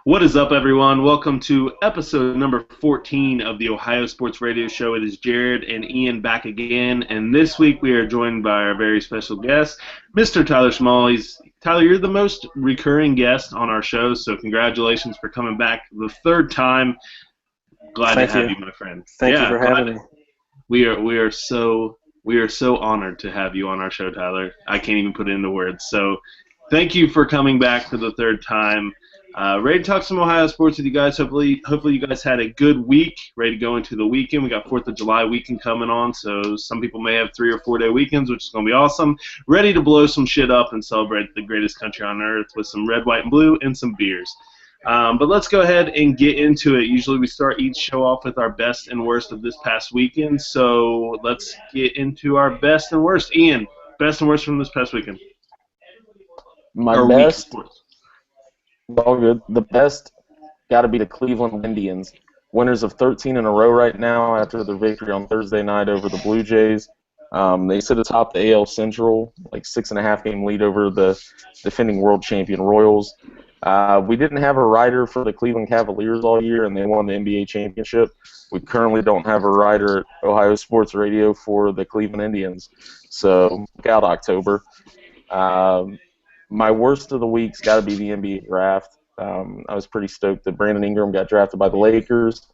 What is up, everyone? Welcome to episode number 14 of the Ohio Sports Radio Show. It is Jared and Ian back again, and this week we are joined by our very special guest, Mr. Tyler Schmall. Tyler, you're the most recurring guest on our show, so congratulations for coming back the third time. Glad to have you, my friend. Thank you for having me. We are so honored to have you on our show, Tyler. I can't even put it into words. So, thank you for coming back for the third time. Ready to talk some Ohio sports with you guys. Hopefully you guys had a good week. Ready to go into the weekend. We got 4th of July weekend coming on, so some people may have 3 or 4 day weekends, which is going to be awesome. Ready to blow some shit up and celebrate the greatest country on earth with some red, white, and blue and some beers. But let's go ahead and get into it. Usually we start each show off with our best and worst of this past weekend, so let's get into our best and worst. Ian, best and worst from this past weekend. My best, all good. The best got to be the Cleveland Indians, winners of 13 in a row right now after their victory on Thursday night over the Blue Jays. They sit atop the AL Central, like 6.5 game lead over the defending world champion Royals. We didn't have a writer for the Cleveland Cavaliers all year, and they won the NBA championship. We currently don't have a writer at Ohio Sports Radio for the Cleveland Indians. So, look out, October. My worst of the week's got to be the NBA draft. I was pretty stoked that Brandon Ingram got drafted by the Lakers,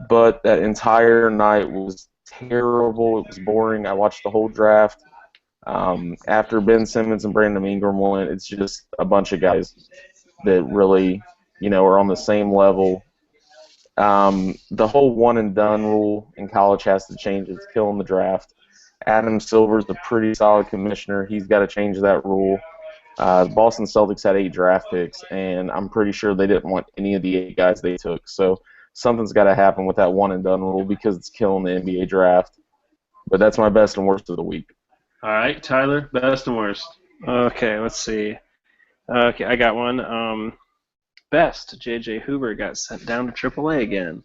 but that entire night was terrible. It was boring. I watched the whole draft. After Ben Simmons and Brandon Ingram went, it's just a bunch of guys that really, are on the same level. The whole one-and-done rule in college has to change. It's killing the draft. Adam Silver's a pretty solid commissioner. He's got to change that rule. The Boston Celtics had 8 draft picks, and I'm pretty sure they didn't want any of the 8 guys they took. So something's got to happen with that one-and-done rule because it's killing the NBA draft. But that's my best and worst of the week. All right, Tyler, best and worst. Okay, let's see. Okay, I got one. Best, J.J. Hoover got sent down to AAA again.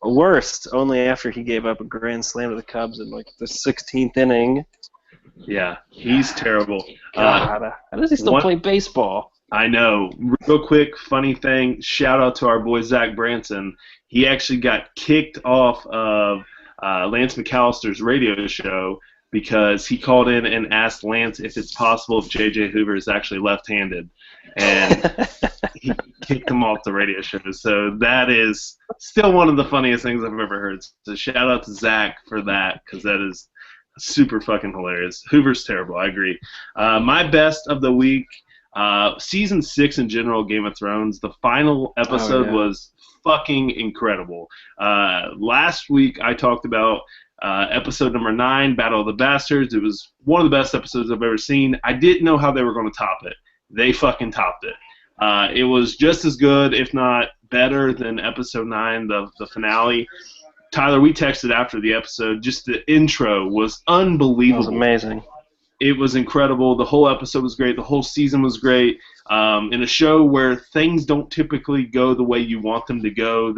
Worst, only after he gave up a grand slam to the Cubs in, the 16th inning. Yeah, he's terrible. God, how does he still play baseball? I know. Real quick, funny thing, shout out to our boy Zack Branson. He actually got kicked off of Lance McAllister's radio show because he called in and asked Lance if it's possible if J.J. Hoover is actually left-handed. And he kicked him off the radio show. So that is still one of the funniest things I've ever heard. So shout out to Zack for that because that is super fucking hilarious. Hoover's terrible, I agree. My best of the week, season 6 in general, Game of Thrones. The final episode was fucking incredible. Last week I talked about episode number 9, Battle of the Bastards. It was one of the best episodes I've ever seen. I didn't know how they were going to top it. They fucking topped it. It was just as good, if not better, than episode 9, the finale. Tyler, we texted after the episode. Just the intro was unbelievable. It was amazing. It was incredible. The whole episode was great. The whole season was great. In a show where things don't typically go the way you want them to go,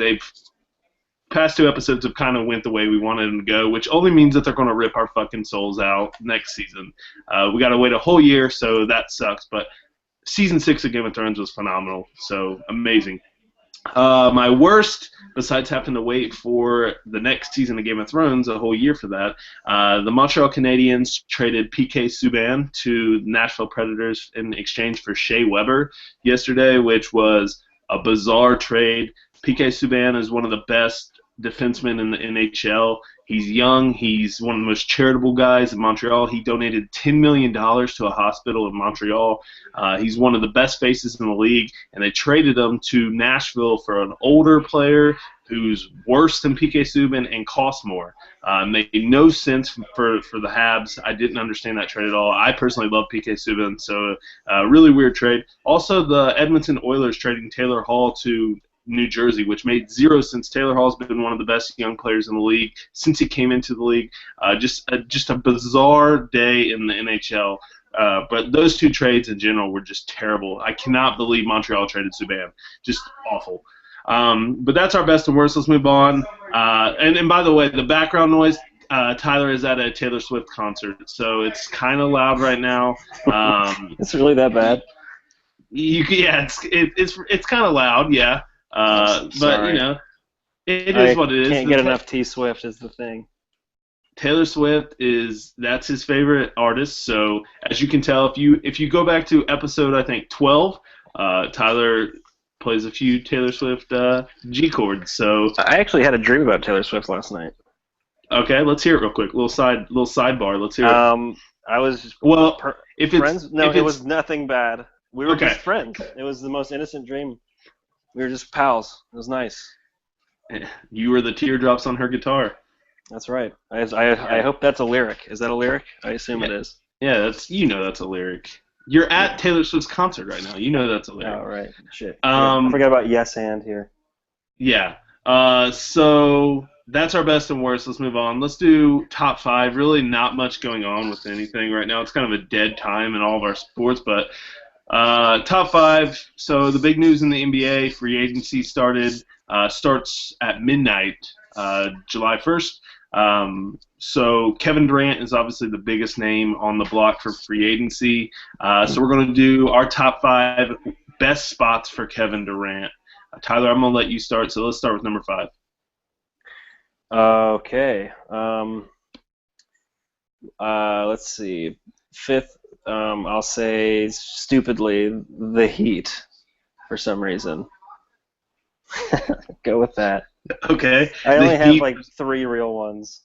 past 2 episodes have kind of went the way we wanted them to go, which only means that they're going to rip our fucking souls out next season. We got to wait a whole year, so that sucks. But season 6 of Game of Thrones was phenomenal. So amazing. My worst, besides having to wait for the next season of Game of Thrones, a whole year for that, the Montreal Canadiens traded P.K. Subban to Nashville Predators in exchange for Shea Weber yesterday, which was a bizarre trade. P.K. Subban is one of the best defensemen in the NHL. He's young. He's one of the most charitable guys in Montreal. He donated $10 million to a hospital in Montreal. He's one of the best faces in the league, and they traded him to Nashville for an older player who's worse than P.K. Subban and costs more. Made no sense for the Habs. I didn't understand that trade at all. I personally love P.K. Subban, so really weird trade. Also, the Edmonton Oilers trading Taylor Hall to New Jersey, which made zero sense. Taylor Hall's been one of the best young players in the league since he came into the league. Just a bizarre day in the NHL. But those 2 trades in general were just terrible. I cannot believe Montreal traded Subban. Just awful. But that's our best and worst. Let's move on. And by the way, the background noise, Tyler is at a Taylor Swift concert, so it's kind of loud right now. It's really that bad? Yeah, it's kind of loud, yeah. But Sorry. it I is what it is. can't get enough T Swift is the thing. Taylor Swift that's his favorite artist. So as you can tell, if you go back to episode I think 12, Tyler plays a few Taylor Swift G chords. So I actually had a dream about Taylor Swift last night. okay, let's hear it real quick. Little sidebar. Let's hear it. I was Well, if friends. it's No, if it it's was nothing bad. We were okay, just friends. It was the most innocent dream. We were just pals. It was nice. you were the teardrops on her guitar. That's right. I hope that's a lyric. Is that a lyric? I assume it is. Yeah, that's a lyric. You're at Taylor Swift's concert right now. You know that's a lyric. Oh, right. Shit. I forgot about Yes and here. Yeah. So that's our best and worst. Let's move on. Let's do top 5. Really not much going on with anything right now. It's kind of a dead time in all of our sports, but top 5. So the big news in the NBA, free agency starts at midnight, July 1st. So Kevin Durant is obviously the biggest name on the block for free agency. So we're going to do our top 5 best spots for Kevin Durant. Tyler, I'm going to let you start, so let's start with number 5. Okay. Let's see. 5th, I'll say stupidly the Heat for some reason. Go with that. Okay. I only have like 3 real ones.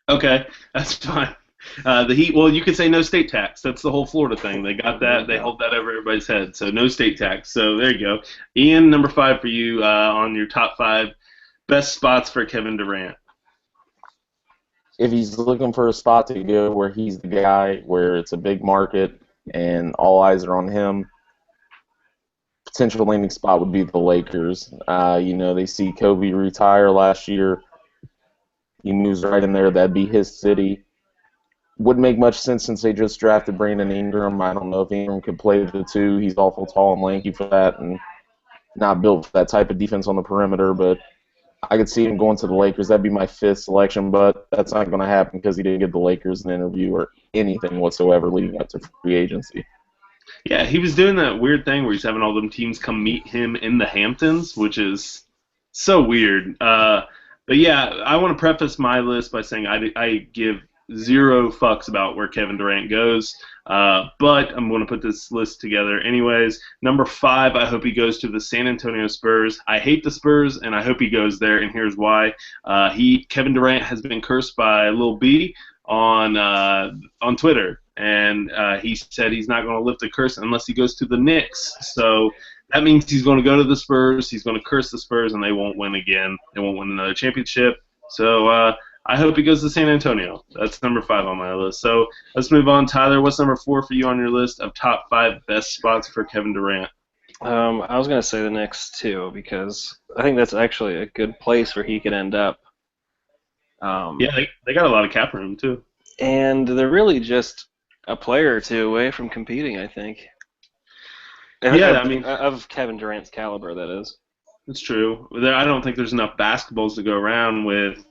Okay, that's fine. The Heat, well, you could say no state tax. That's the whole Florida thing. They got that. They hold that over everybody's head. So no state tax. So there you go. Ian, number 5 for you on your top 5 best spots for Kevin Durant. If he's looking for a spot to go where he's the guy, where it's a big market and all eyes are on him, potential landing spot would be the Lakers. They see Kobe retire last year. He moves right in there. That'd be his city. Wouldn't make much sense since they just drafted Brandon Ingram. I don't know if Ingram could play the 2. He's awful tall and lanky for that and not built for that type of defense on the perimeter, but I could see him going to the Lakers. That'd be my 5th selection, but that's not going to happen because he didn't give the Lakers an interview or anything whatsoever leading up to free agency. Yeah, he was doing that weird thing where he's having all them teams come meet him in the Hamptons, which is so weird. But yeah, I want to preface my list by saying I give 0 fucks about where Kevin Durant goes, but I'm going to put this list together anyways. Number 5, I hope he goes to the San Antonio Spurs. I hate the Spurs, and I hope he goes there, and here's why. Kevin Durant has been cursed by Lil B on Twitter, and he said he's not going to lift the curse unless he goes to the Knicks. So that means he's going to go to the Spurs, he's going to curse the Spurs, and they won't win again. They won't win another championship. So I hope he goes to San Antonio. That's number 5 on my list. So let's move on. Tyler, what's number 4 for you on your list of top 5 best spots for Kevin Durant? I was going to say the Knicks, too, because I think that's actually a good place where he could end up. Yeah, they got a lot of cap room, too. And they're really just a player or 2 away from competing, I think. Yeah, of Kevin Durant's caliber, that is. That's true. I don't think there's enough basketballs to go around with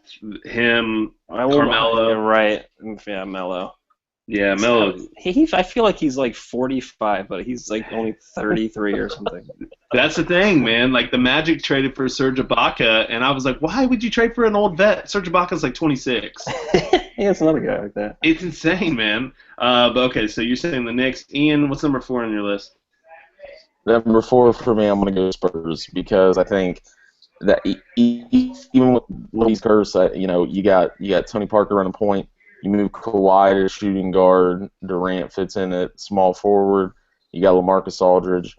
him, Carmelo. You're right. Yeah, Melo. Yeah, Melo. I feel like he's like 45, but he's like only 33 or something. That's the thing, man. Like the Magic traded for Serge Ibaka, and I was like, why would you trade for an old vet? Serge Ibaka's like 26. Yeah, it's another guy like that. It's insane, man. But okay, so you're saying the Knicks. Ian, what's number 4 on your list? Number 4 for me, I'm going to go Spurs because I think that even with Lee's curse, you got Tony Parker running point. You move Kawhi to shooting guard. Durant fits in at small forward. You got LaMarcus Aldridge.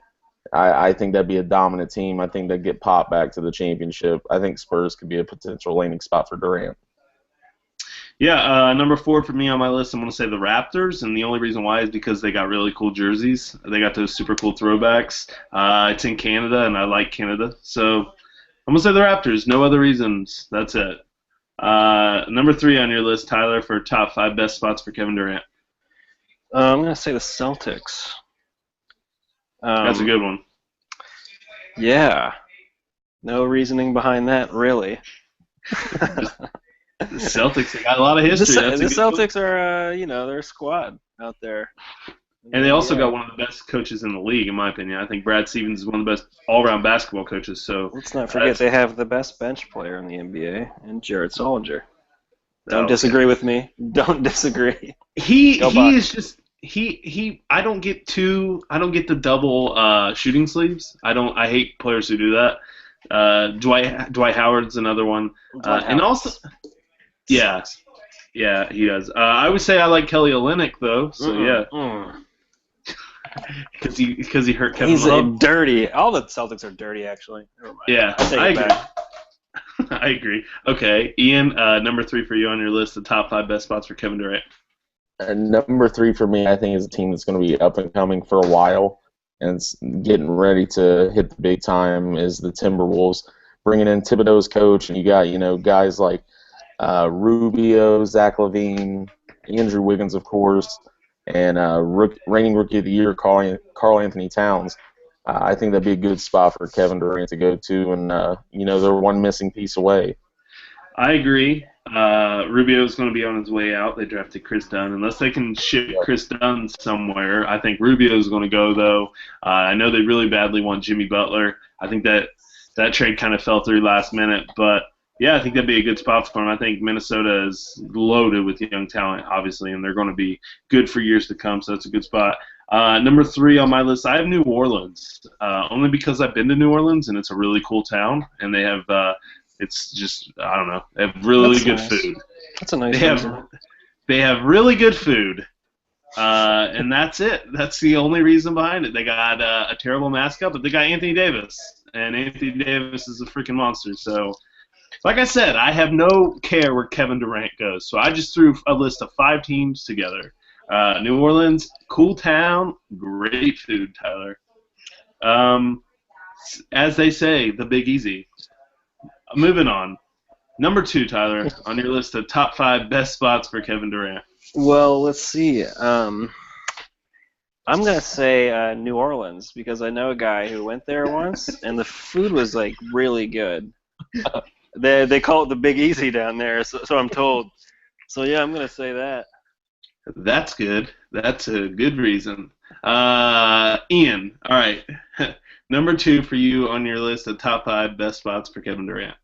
I think that'd be a dominant team. I think they'd get popped back to the championship. I think Spurs could be a potential landing spot for Durant. Yeah, number 4 for me on my list, I'm going to say the Raptors, and the only reason why is because they got really cool jerseys. They got those super cool throwbacks. It's in Canada, and I like Canada. So I'm going to say the Raptors. No other reasons. That's it. Number 3 on your list, Tyler, for top 5 best spots for Kevin Durant. I'm going to say the Celtics. That's a good one. Yeah. No reasoning behind that, really. The Celtics, they got a lot of history. The Celtics are, they're a squad out there. And they also got one of the best coaches in the league, in my opinion. I think Brad Stevens is one of the best all-around basketball coaches. So let's not forget they have the best bench player in the NBA, and Jared Solinger. Don't Okay. disagree with me. Don't disagree. He Go Bucks. is just I don't get the double shooting sleeves. I hate players who do that. Dwight Howard's another one. And also yeah, he does. I would say I like Kelly Olynyk though. So yeah. Because he hurt Kevin Love. He's dirty. All the Celtics are dirty, actually. Never mind. Yeah, I agree. Back. I agree. Okay, Ian, number 3 for you on your list, the top 5 best spots for Kevin Durant. Number 3 for me, I think, is a team that's going to be up and coming for a while and it's getting ready to hit the big time is the Timberwolves. Bringing in Thibodeau's coach, and you got guys like Rubio, Zach LaVine, Andrew Wiggins, of course, and reigning Rookie of the Year, Karl Anthony Towns. I think that'd be a good spot for Kevin Durant to go to, and they're one missing piece away. I agree. Rubio's going to be on his way out. They drafted Chris Dunn. Unless they can ship Chris Dunn somewhere, I think Rubio's going to go, though. I know they really badly want Jimmy Butler. I think that trade kind of fell through last minute, but yeah, I think that'd be a good spot for him. I think Minnesota is loaded with young talent, obviously, and they're going to be good for years to come, so that's a good spot. Number 3 on my list, I have New Orleans, only because I've been to New Orleans, and it's a really cool town, and they have, it's just, I don't know, they have really good food. That's a nice They have really good food, and that's it. That's the only reason behind it. They got a terrible mascot, but they got Anthony Davis, and Anthony Davis is a freaking monster, so... Like I said, I have no care where Kevin Durant goes, so I just threw a list of 5 teams together. New Orleans, cool town, great food, Tyler. As they say, the Big Easy. Moving on. Number 2, Tyler, on your list of top 5 best spots for Kevin Durant. Well, let's see. I'm going to say New Orleans because I know a guy who went there once, and the food was, like, really good. They call it the Big Easy down there, so I'm told. So, yeah, I'm going to say that. That's good. That's a good reason. Ian, all right. Number 2 for you on your list of top 5 best spots for Kevin Durant.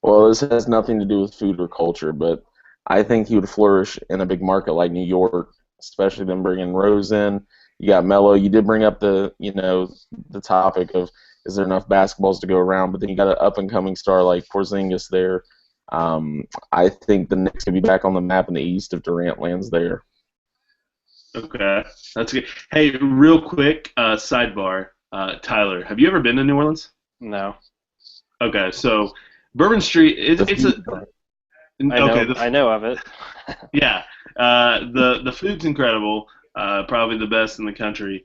Well, this has nothing to do with food or culture, but I think he would flourish in a big market like New York, especially them bringing Rose in. You got Melo. You did bring up the topic of is there enough basketballs to go around, but then you got an up-and-coming star like Porzingis there. I think the Knicks could be back on the map in the East if Durant lands there. Okay, that's good. Hey, real quick, sidebar, Tyler, have you ever been to New Orleans? No. Okay, so Bourbon Street, I know of it. Yeah, the food's incredible, probably the best in the country.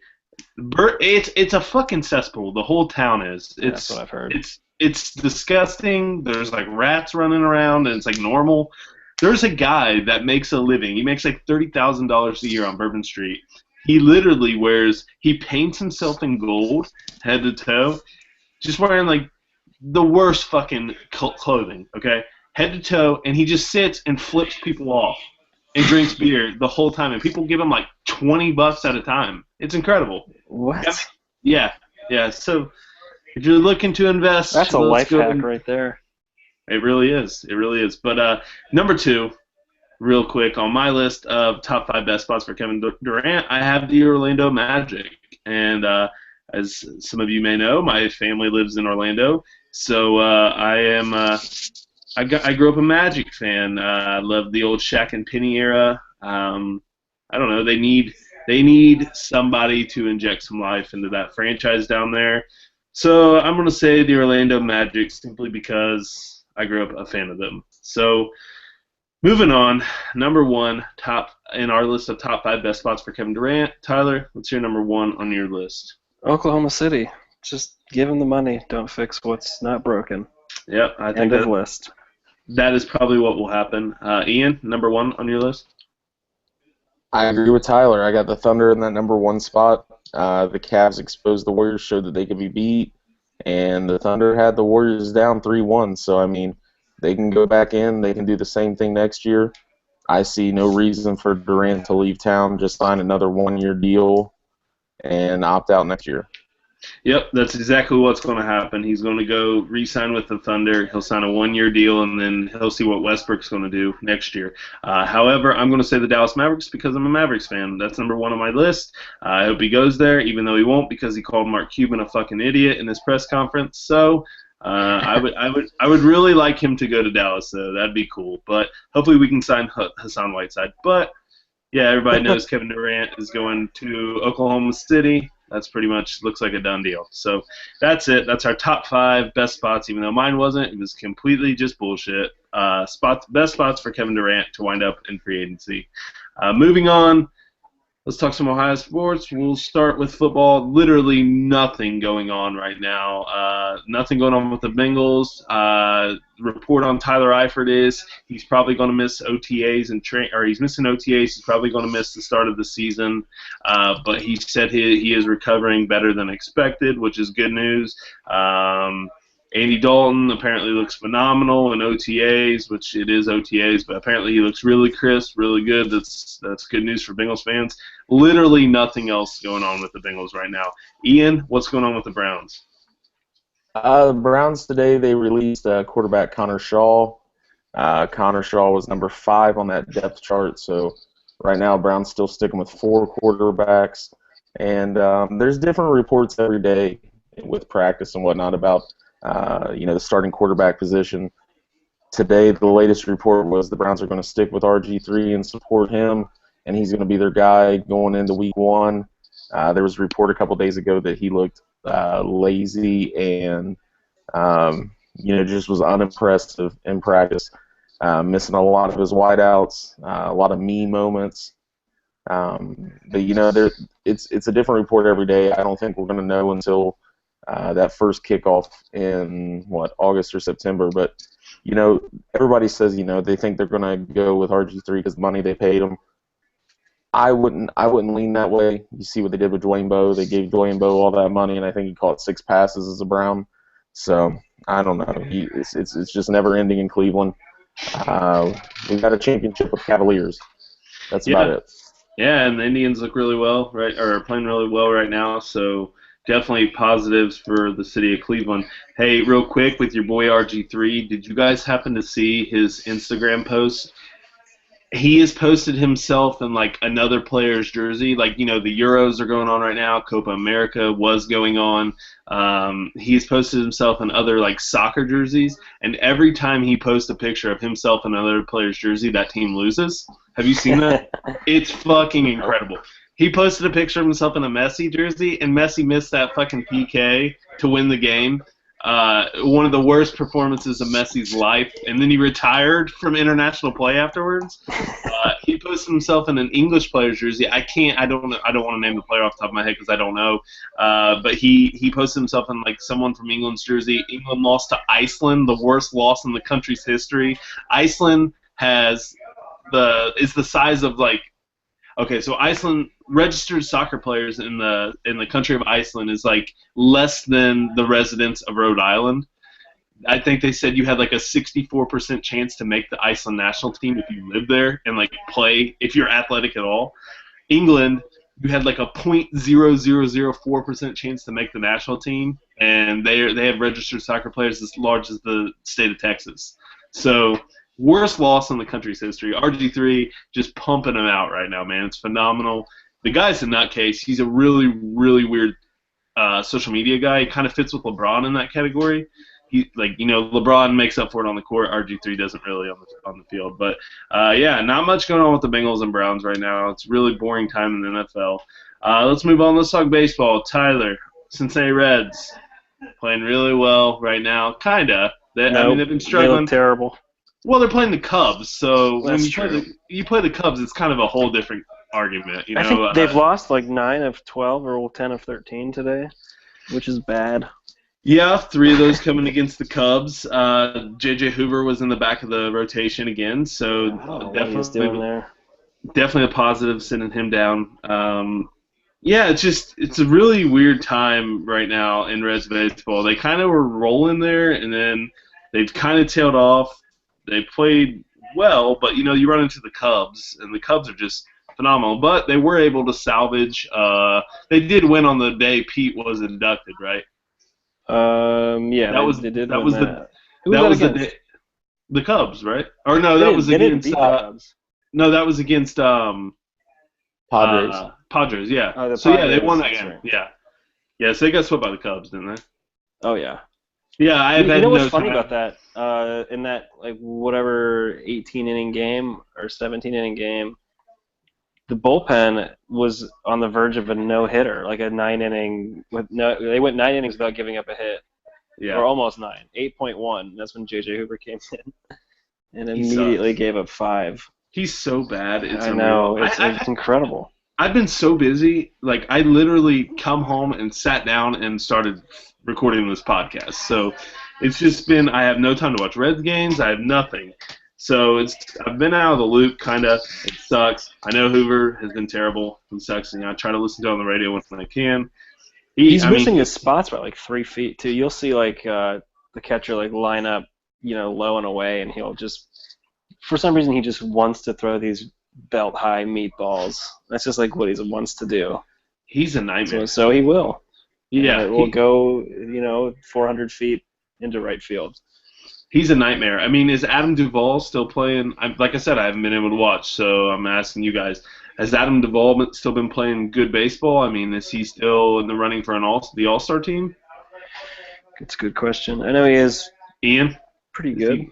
It's a fucking cesspool. The whole town is. That's what I've heard. It's disgusting. There's like rats running around, and it's like normal. There's a guy that makes a living. He makes like $30,000 a year on Bourbon Street. He literally he paints himself in gold, head to toe, just wearing like the worst fucking clothing, okay, head to toe, and he just sits and flips people off and drinks beer the whole time, and people give him like $20 at a time. It's incredible. What? Yeah. So if you're looking to invest, that's a life hack right there. It really is. But number 2, real quick, on my list of top 5 best spots for Kevin Durant, I have the Orlando Magic. And as some of you may know, my family lives in Orlando, so I grew up a Magic fan. I love the old Shaq and Penny era. I don't know. They need somebody to inject some life into that franchise down there. So I'm going to say the Orlando Magic simply because I grew up a fan of them. So moving on, number 1 top in our list of top 5 best spots for Kevin Durant. Tyler, what's your number 1 on your list? Oklahoma City. Just give him the money. Don't fix what's not broken. Yep, I think end of list. That is probably what will happen. Ian, number 1 on your list? I agree with Tyler. I got the Thunder in that number 1 spot. The Cavs exposed the Warriors, showed that they could be beat, and the Thunder had the Warriors down 3-1. So, I mean, they can go back in. They can do the same thing next year. I see no reason for Durant to leave town. Just sign another one-year deal and opt out next year. Yep, that's exactly what's going to happen. He's going to go re-sign with the Thunder. He'll sign a one-year deal, and then he'll see what Westbrook's going to do next year. However, I'm going to say the Dallas Mavericks because I'm a Mavericks fan. That's number one on my list. I hope he goes there, even though he won't because he called Mark Cuban a fucking idiot in his press conference. So I would really like him to go to Dallas, though. That'd be cool. But hopefully we can sign Hassan Whiteside. But yeah, everybody knows Kevin Durant is going to Oklahoma City. That's pretty much looks like a done deal. So that's it. That's our top 5 best spots, even though mine wasn't. It was completely just bullshit. Best spots for Kevin Durant to wind up in free agency. Moving on, let's talk some Ohio sports. We'll start with football. Literally nothing going on right now. Nothing going on with the Bengals. Report on Tyler Eifert is he's probably going to miss OTAs or he's missing OTAs. He's probably going to miss the start of the season. But he said he is recovering better than expected, which is good news. Andy Dalton apparently looks phenomenal in OTAs, which it is OTAs, but apparently he looks really crisp, really good. That's good news for Bengals fans. Literally nothing else going on with the Bengals right now. Ian, what's going on with the Browns? The Browns today, they released quarterback Connor Shaw. Connor Shaw was number 5 on that depth chart, so right now Browns still sticking with 4 quarterbacks. And there's different reports every day with practice and whatnot about the starting quarterback position. Today, the latest report was the Browns are going to stick with RG3 and support him, and he's going to be their guy going into Week 1. There was a report a couple days ago that he looked lazy and just was unimpressive in practice, missing a lot of his wideouts, a lot of me moments. But it's a different report every day. I don't think we're going to know until that first kickoff in August or September. But everybody says they think they're going to go with RG3 because the money they paid him. I wouldn't lean that way. You see what they did with Dwayne Bowe. They gave Dwayne Bowe all that money, and I think he caught 6 passes as a Brown. So I don't know. It's just never ending in Cleveland. We got a championship with Cavaliers. That's about it. Yeah, and the Indians look really well, right? Or are playing really well right now. So definitely positives for the city of Cleveland. Hey, real quick with your boy RG3, did you guys happen to see his Instagram post? He has posted himself in another player's jersey. The Euros are going on right now. Copa America was going on. He's posted himself in other soccer jerseys, and every time he posts a picture of himself in another player's jersey, that team loses. Have you seen that? It's fucking incredible. He posted a picture of himself in a Messi jersey, and Messi missed that fucking PK to win the game. One of the worst performances of Messi's life, and then he retired from international play afterwards. He posted himself in an English player's jersey. I don't want to name the player off the top of my head because I don't know. But he posted himself in someone from England's jersey. England lost to Iceland, the worst loss in the country's history. Iceland is the size of okay, so Iceland registered soccer players in the country of Iceland is less than the residents of Rhode Island. I think they said you had a 64% chance to make the Iceland national team if you live there and play if you're athletic at all. England, you had a 0.0004% chance to make the national team, and they have registered soccer players as large as the state of Texas. So worst loss in the country's history. RG3 just pumping him out right now, man. It's phenomenal. The guy's a nutcase. He's a really, really weird social media guy. He kind of fits with LeBron in that category. He LeBron makes up for it on the court. RG3 doesn't really on the field. But not much going on with the Bengals and Browns right now. It's a really boring time in the NFL. Let's move on. Let's talk baseball. Tyler, Cincinnati Reds playing really well right now. Kinda. They've been struggling. They look terrible. Well, they're playing the Cubs, so when That's you play the Cubs, it's kind of a whole different argument. I think they've lost 9 of 12 or 10 of 13 today, which is bad. Yeah, 3 of those coming against the Cubs. J.J. Hoover was in the back of the rotation again, so definitely a positive sending him down. It's a really weird time right now in Reds baseball. They kind of were rolling there, and then they've kind of tailed off. They played well, but you run into the Cubs, and the Cubs are just phenomenal. But they were able to salvage. They did win on the day Pete was inducted, right? Yeah, they did win that. Who was that that was against? the Cubs, right? Or no, They that didn't, was they didn't against. beat the Cubs. No, that was against Padres. Padres, yeah. Oh, the So yeah, they Padres, won that that's game. right. Yeah, yeah. So they got swept by the Cubs, didn't they? Oh yeah. Yeah, I have You had know what's no funny time. about that? In that whatever 18-inning game or 17-inning game, the bullpen was on the verge of a no-hitter, like a 9-inning with no. They went 9 innings without giving up a hit, Yeah, or almost 9, 8.1. That's when J.J. Hoover came in and He immediately sucks. gave up 5. he's so bad. It's I unreal. know it's incredible. I've been so busy. Like I literally come home and sat down and started recording this podcast. So it's just been. I have no time to watch Reds games. I have nothing. So I've been out of the loop, kind of. It sucks. I know Hoover has been terrible. He sucks. I try to listen to it on the radio when I can. He's missing his spots by like 3 feet too. You'll see like the catcher like line up, low and away, and he'll just, for some reason, he just wants to throw these belt high meatballs. That's just like what he wants to do. He's a nightmare. So he will. Yeah, And it will go 400 feet into right field. He's a nightmare. I mean, is Adam Duvall still playing? Like I said, I haven't been able to watch, so I'm asking you guys. Has Adam Duvall still been playing good baseball? I mean, is he still in the running for the All-Star team? It's a good question. I know he is Ian? pretty good.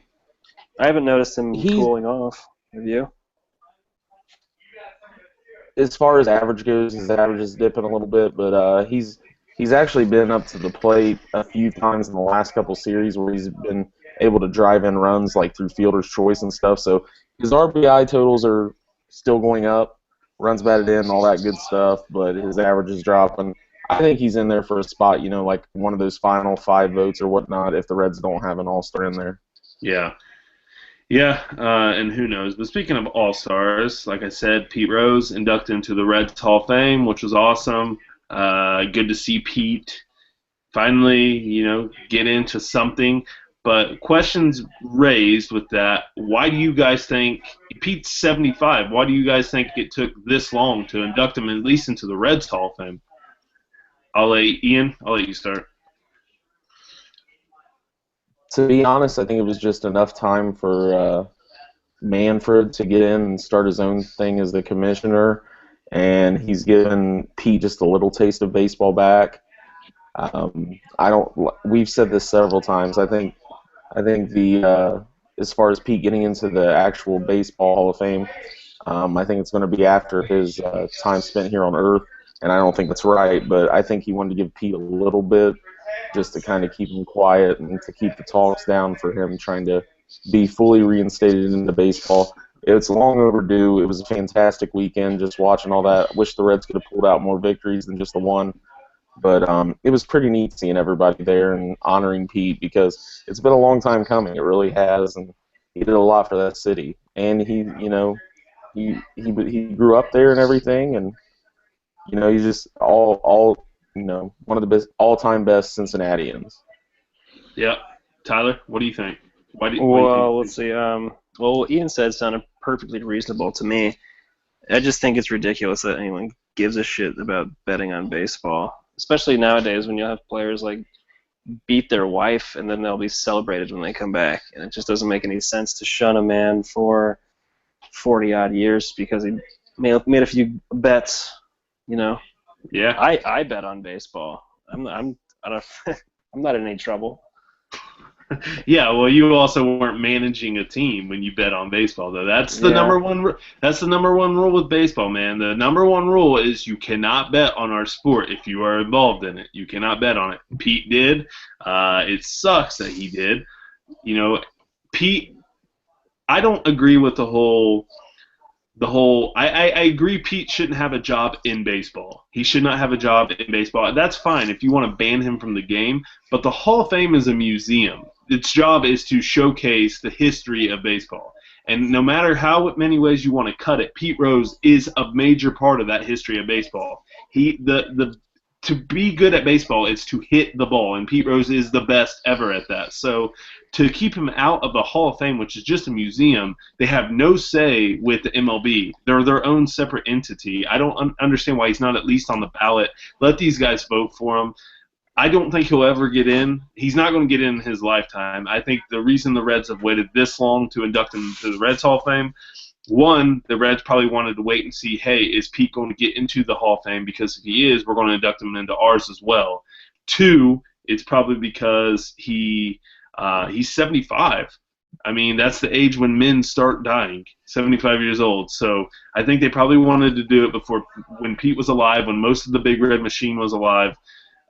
I haven't noticed him cooling off. Have you? As far as average goes, his average is dipping a little bit, but he's actually been up to the plate a few times in the last couple series where he's been able to drive in runs like through fielder's choice and stuff. So his RBI totals are still going up, runs batted in, all that good stuff, but his average is dropping. I think he's in there for a spot, like one of those final 5 votes or whatnot if the Reds don't have an all-star in there. Yeah. Yeah, and who knows. But speaking of all-stars, like I said, Pete Rose inducted into the Reds Hall of Fame, which was awesome. Good to see Pete finally, get into something. But questions raised with that, why do you guys think, Pete's 75, why do you guys think it took this long to induct him at least into the Reds Hall of Fame? I'll let you start. To be honest, I think it was just enough time for Manfred to get in and start his own thing as the commissioner, and he's given Pete just a little taste of baseball back. We've said this several times. I think the as far as Pete getting into the actual baseball Hall of Fame, I think it's going to be after his time spent here on Earth, and I don't think that's right. But I think he wanted to give Pete a little bit just to kind of keep him quiet and to keep the talks down for him trying to be fully reinstated into baseball. It's long overdue. It was a fantastic weekend just watching all that. I wish the Reds could have pulled out more victories than just the one. But it was pretty neat seeing everybody there and honoring Pete because it's been a long time coming. It really has, and he did a lot for that city. And he grew up there and everything, and he's just all one of the best all-time best Cincinnatians. Yeah, Tyler, what do you think? Let's see. What Ian said sounded perfectly reasonable to me. I just think it's ridiculous that anyone gives a shit about betting on baseball, especially nowadays when you'll have players like beat their wife and then they'll be celebrated when they come back. And it just doesn't make any sense to shun a man for 40-odd years because he made a few bets, Yeah. I bet on baseball. I'm not in any trouble. Yeah, well, you also weren't managing a team when you bet on baseball, though. That's the number one. That's the number one rule with baseball, man. The number one rule is you cannot bet on our sport if you are involved in it. You cannot bet on it. Pete did. It sucks that he did. Pete. I don't agree with the whole. I agree Pete shouldn't have a job in baseball. He should not have a job in baseball. That's fine if you want to ban him from the game, but the Hall of Fame is a museum. Its job is to showcase the history of baseball. And no matter how many ways you want to cut it, Pete Rose is a major part of that history of baseball. The to be good at baseball is to hit the ball, and Pete Rose is the best ever at that. So to keep him out of the Hall of Fame, which is just a museum, they have no say with the MLB. They're their own separate entity. I don't understand why he's not at least on the ballot. Let these guys vote for him. I don't think he'll ever get in. He's not going to get in his lifetime. I think the reason the Reds have waited this long to induct him to the Reds Hall of Fame, one, the Reds probably wanted to wait and see, hey, is Pete going to get into the Hall of Fame? Because if he is, we're going to induct him into ours as well. Two, it's probably because he's 75. I mean, that's the age when men start dying, 75 years old. So I think they probably wanted to do it before, when Pete was alive, when most of the Big Red Machine was alive.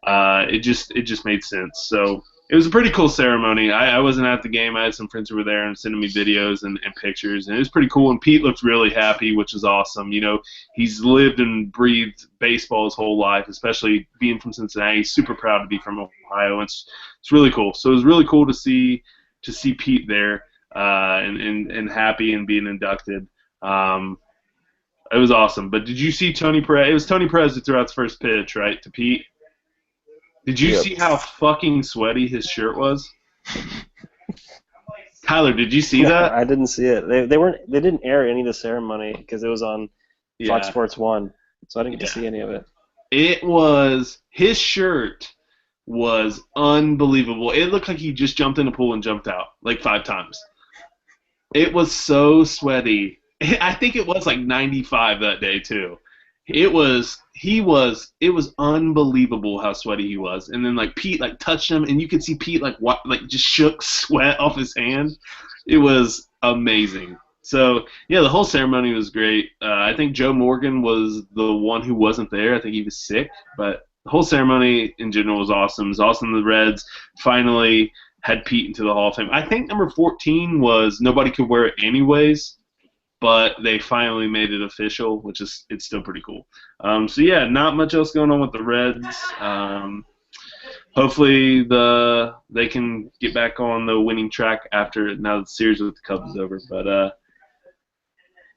It just made sense. So it was a pretty cool ceremony. I wasn't at the game. I had some friends who were there and sending me videos and pictures, and it was pretty cool. And Pete looked really happy, which is awesome. You know, he's lived and breathed baseball his whole life, especially being from Cincinnati. He's super proud to be from Ohio. It's really cool. So it was really cool to see Pete there and happy and being inducted. It was awesome. But did you see Tony Perez? It was Tony Perez who threw out the first pitch, right, to Pete? Did you see how fucking sweaty his shirt was? Tyler, did you see that? I didn't see it. They didn't air any of the ceremony because it was on Fox Sports 1, so I didn't get to see any of it. His shirt was unbelievable. It looked like he just jumped in a pool and jumped out like 5 times. It was so sweaty. I think it was like 95 that day too. It was unbelievable how sweaty he was. And then like Pete like touched him, and you could see Pete like just shook sweat off his hand. It was amazing. So yeah, the whole ceremony was great. I think Joe Morgan was the one who wasn't there. I think he was sick, but the whole ceremony in general was awesome. It was awesome. The Reds finally had Pete into the Hall of Fame. I think number 14 was nobody could wear it anyways, but they finally made it official, which is it's still pretty cool. So yeah, not much else going on with the Reds. Hopefully they can get back on the winning track now the series with the Cubs is over. But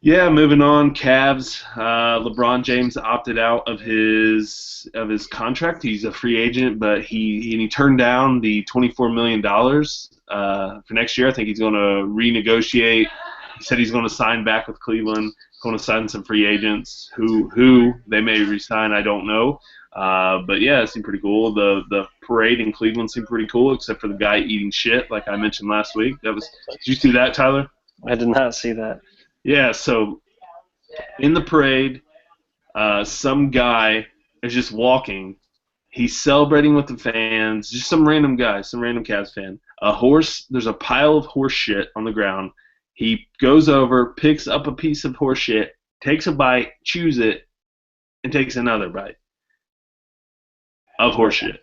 yeah, moving on. Cavs. LeBron James opted out of his contract. He's a free agent, but he turned down the $24 million for next year. I think he's going to renegotiate. He said he's going to sign back with Cleveland, going to sign some free agents who they may re-sign, I don't know. But yeah, it seemed pretty cool. The parade in Cleveland seemed pretty cool, except for the guy eating shit, like I mentioned last week. Did you see that, Tyler? I did not see that. Yeah, so in the parade, some guy is just walking. He's celebrating with the fans, just some random guy, some random Cavs fan. There's a pile of horse shit on the ground. He goes over, picks up a piece of horse shit, takes a bite, chews it, and takes another bite of horse shit.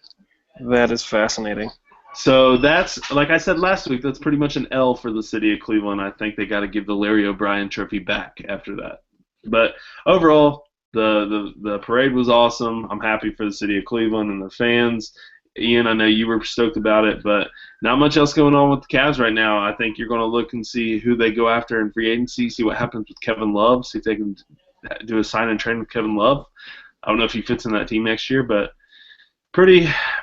That is fascinating. So that's, like I said last week, that's pretty much an L for the city of Cleveland. I think they got to give the Larry O'Brien trophy back after that. But overall, the parade was awesome. I'm happy for the city of Cleveland and the fans. Ian, I know you were stoked about it, but not much else going on with the Cavs right now. I think you're going to look and see who they go after in free agency, see what happens with Kevin Love, see if they can do a sign and trade with Kevin Love. I don't know if he fits in that team next year, but pretty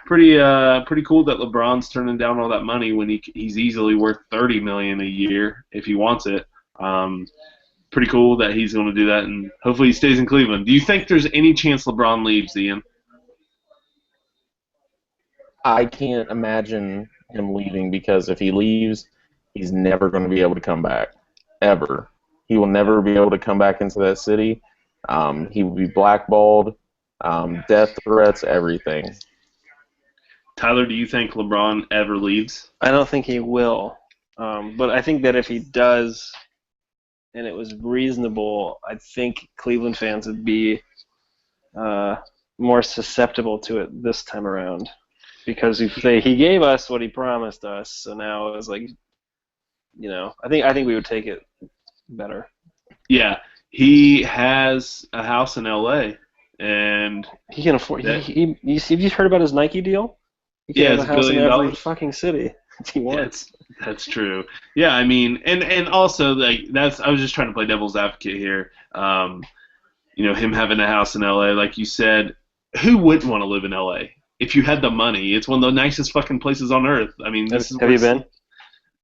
cool that LeBron's turning down all that money when he's easily worth $30 million a year if he wants it. Pretty cool that he's going to do that, and hopefully he stays in Cleveland. Do you think there's any chance LeBron leaves, Ian? I can't imagine him leaving, because if he leaves, he's never going to be able to come back, ever. He will never be able to come back into that city. He will be blackballed, death threats, everything. Tyler, do you think LeBron ever leaves? I don't think he will, but I think that if he does, and it was reasonable, I think Cleveland fans would be more susceptible to it this time around. Because he gave us what he promised us, so now it was like, I think we would take it better. Yeah, he has a house in L.A. and he can afford. Have you heard about his Nike deal? He can have a house in every fucking city if he wants. That's true. Yeah, I mean, and also like I was just trying to play devil's advocate here. Him having a house in L.A. like you said. who wouldn't want to live in LA if you had the money? It's one of the nicest fucking places on earth. I mean, this is Have you been?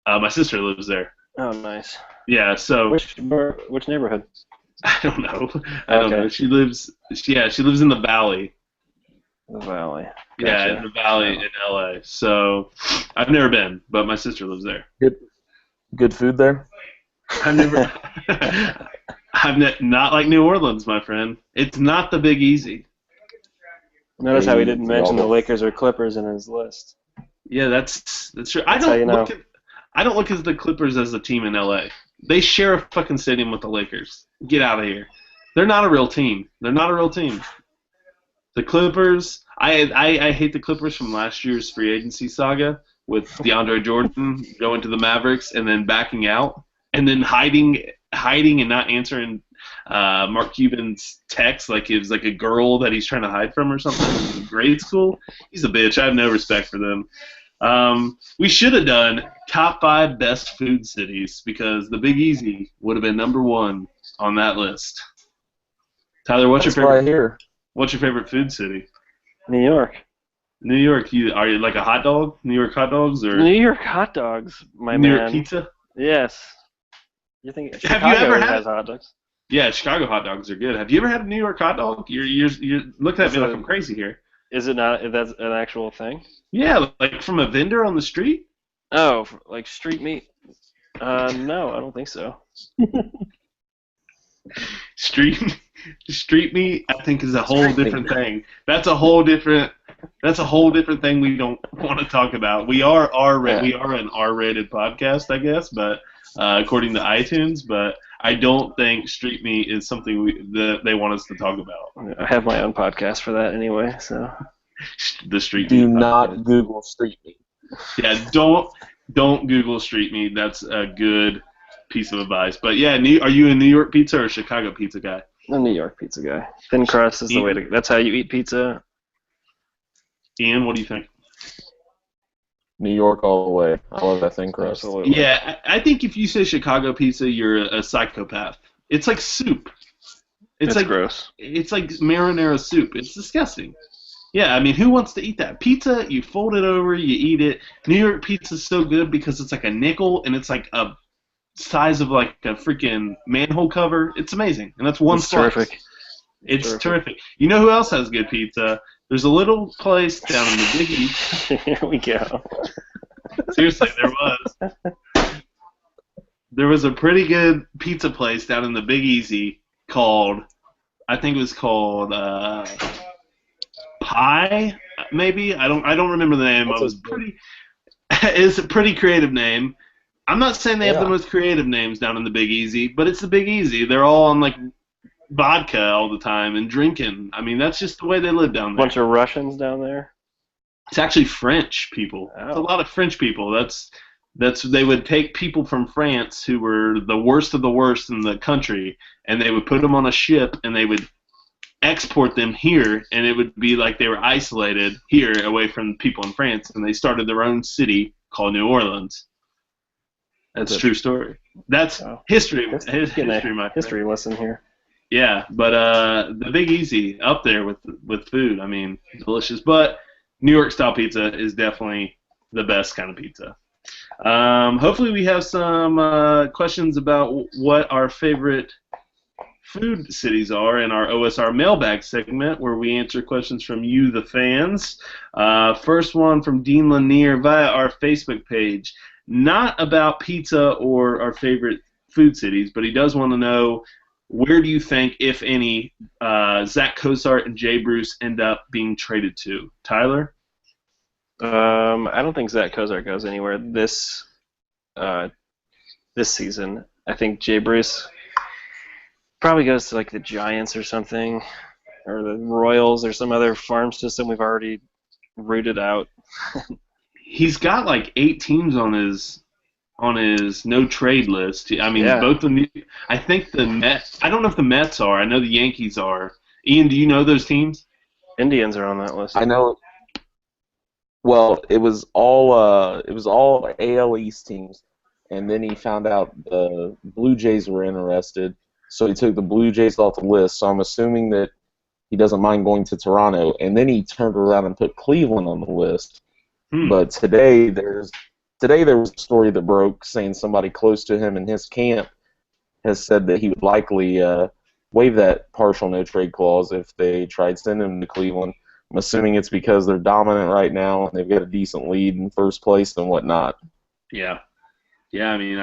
my sister lives there. Oh, nice. Yeah, so Which neighborhood? I don't know. I don't know. She lives in the Valley. The Valley. Yeah, Gotcha. in the Valley in LA. So I've never been, but my sister lives there. Good food there. I've never. Not like New Orleans, my friend. It's not the Big Easy. Notice how he didn't mention the Lakers or Clippers in his list. Yeah, that's true. That's how you know. I don't look at the Clippers as a team in LA. They share a fucking stadium with the Lakers. Get out of here. They're not a real team. They're not a real team. The Clippers. I hate the Clippers from last year's free agency saga with DeAndre Jordan going to the Mavericks and then backing out and then hiding and not answering Mark Cuban's text like it was like a girl that he's trying to hide from or something in grade school. He's a bitch. I have no respect for them. We should have done top 5 best food cities because the Big Easy would have been number 1 on that list. Tyler, what's your favorite food city? New York. New York. Are you like a hot dog? New York hot dogs or New York hot dogs, my New man. York pizza? Yes. You think Have you ever had has hot dogs? Yeah, Chicago hot dogs are good. Have you ever had a New York hot dog? You're looking at me like I'm crazy here. Is it not? That's an actual thing? Yeah, like from a vendor on the street? Oh, like street meat? No, I don't think so. Street meat, I think, is a whole different thing. That's a whole different thing we don't want to talk about. We are an R-rated podcast, I guess, but according to iTunes, but I don't think street meat is something that they want us to talk about. I have my own podcast for that anyway, so. The street meat. Do not podcast. Google street meat. Yeah, don't Google street meat. That's a good piece of advice. But yeah, are you a New York pizza or a Chicago pizza guy? I'm a New York pizza guy. Thin crust is the way to. That's how you eat pizza. Ian, what do you think? New York all the way. I love that thin crust. Absolutely. Yeah, I think if you say Chicago pizza, you're a psychopath. It's like soup. It's like gross. It's like marinara soup. It's disgusting. Yeah, I mean, who wants to eat that? Pizza, you fold it over, you eat it. New York pizza's so good because it's like a nickel and it's like a size of like a freaking manhole cover. It's amazing. And that's one slice. Terrific. It's terrific. You know who else has good pizza? There's a little place down in the Big East. Here we go. Seriously, there was a pretty good pizza place down in the Big Easy called Pie, maybe. I don't remember the name. It's a pretty creative name. I'm not saying they have the most creative names down in the Big Easy, but it's the Big Easy. They're all on like vodka all the time and drinking. I mean, that's just the way they live down there. Bunch of Russians down there. It's actually French people. Oh. It's a lot of French people. That's they would take people from France who were the worst of the worst in the country, and they would put them on a ship, and they would export them here, and it would be like they were isolated here away from people in France, and they started their own city called New Orleans. That's a true story. That's history. History, my friend. History lesson here. Yeah, but the Big Easy up there with food. I mean, delicious. But New York style pizza is definitely the best kind of pizza. Hopefully, we have some questions about what our favorite food cities are in our OSR mailbag segment, where we answer questions from you, the fans. First one from Dean Lanier via our Facebook page. Not about pizza or our favorite food cities, but he does want to know, where do you think, if any, Zack, Cozart, and Jay Bruce end up being traded to? Tyler? I don't think Zack Cozart goes anywhere this season. I think Jay Bruce probably goes to like the Giants or something, or the Royals or some other farm system we've already rooted out. He's got like 8 teams on his no trade list. I mean, both the I think the Mets. I don't know if the Mets are. I know the Yankees are. Ian, do you know those teams? Indians are on that list. I know. Well, it was all AL East teams, and then he found out the Blue Jays were interested, so he took the Blue Jays off the list. So I'm assuming that he doesn't mind going to Toronto. And then he turned around and put Cleveland on the list. But today there was a story that broke saying somebody close to him in his camp has said that he would likely waive that partial no-trade clause if they tried sending him to Cleveland. I'm assuming it's because they're dominant right now and they've got a decent lead in first place and whatnot. Yeah. Yeah, I mean,